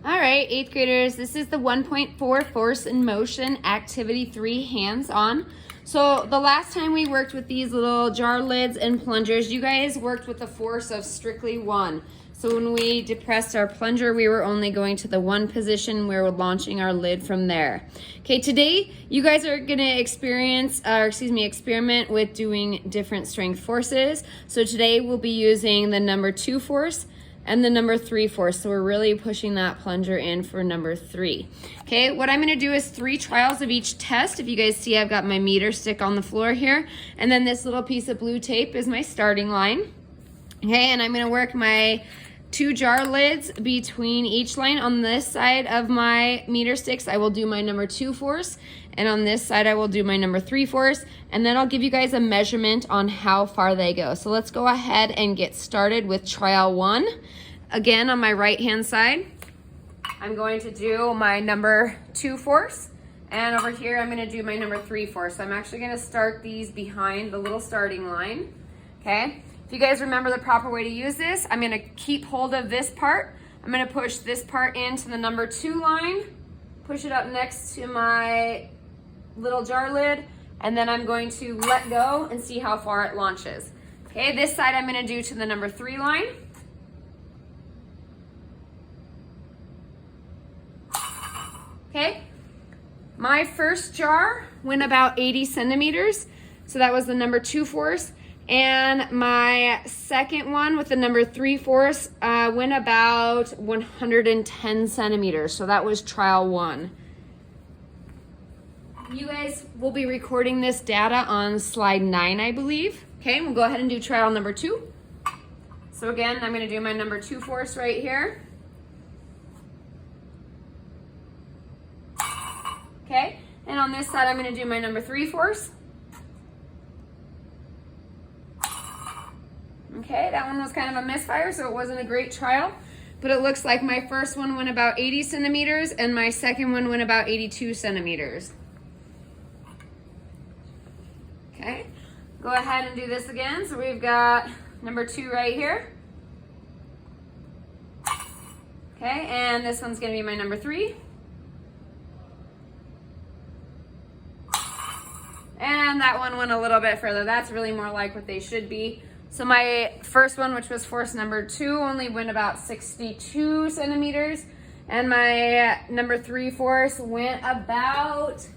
All right, eighth graders, this is the 1.4 force in motion activity 3 hands-on. So the last time we worked with these little jar lids and plungers, you guys worked with a force of strictly 1. So when we depressed our plunger, we were only going to the 1 position. We were launching our lid from there. Okay, today you guys are gonna experiment with doing different strength forces. So today we'll be using the number 2 force and the number 3 force. So we're really pushing that plunger in for number 3. Okay, what I'm gonna do is 3 trials of each test. If you guys see, I've got my meter stick on the floor here. And then this little piece of blue tape is my starting line. Okay, and I'm gonna work my 2 jar lids between each line. On this side of my meter sticks, I will do my number 2 force. And on this side, I will do my number 3 force. And then I'll give you guys a measurement on how far they go. So let's go ahead and get started with trial 1. Again, on my right-hand side, I'm going to do my number 2 force. And over here, I'm gonna do my number 3 force. So I'm actually gonna start these behind the little starting line, okay? If you guys remember the proper way to use this, I'm gonna keep hold of this part. I'm gonna push this part into the number 2 line, push it up next to my little jar lid, and then I'm going to let go and see how far it launches. Okay, this side I'm gonna do to the number 3 line. Okay, my first jar went about 80 centimeters, so that was the number 2 force. And my second one with the number 3 force went about 110 centimeters. So that was trial 1. You guys will be recording this data on slide 9, I believe. Okay, we'll go ahead and do trial number 2. So again, I'm gonna do my number 2 force right here. Okay, and on this side, I'm gonna do my number 3 force. Okay, that one was kind of a misfire, so it wasn't a great trial, but it looks like my first one went about 80 centimeters and my second one went about 82 centimeters. Okay, go ahead and do this again. So we've got number 2 right here. Okay, and this one's gonna be my number 3. And that one went a little bit further. That's really more like what they should be. So my first one, which was force number 2, only went about 62 centimeters. And my number 3 force went about,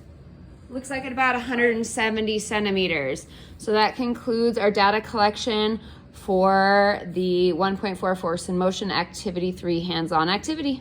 looks like at about 170 centimeters. So that concludes our data collection for the 1.4 force in motion activity 3 hands-on activity.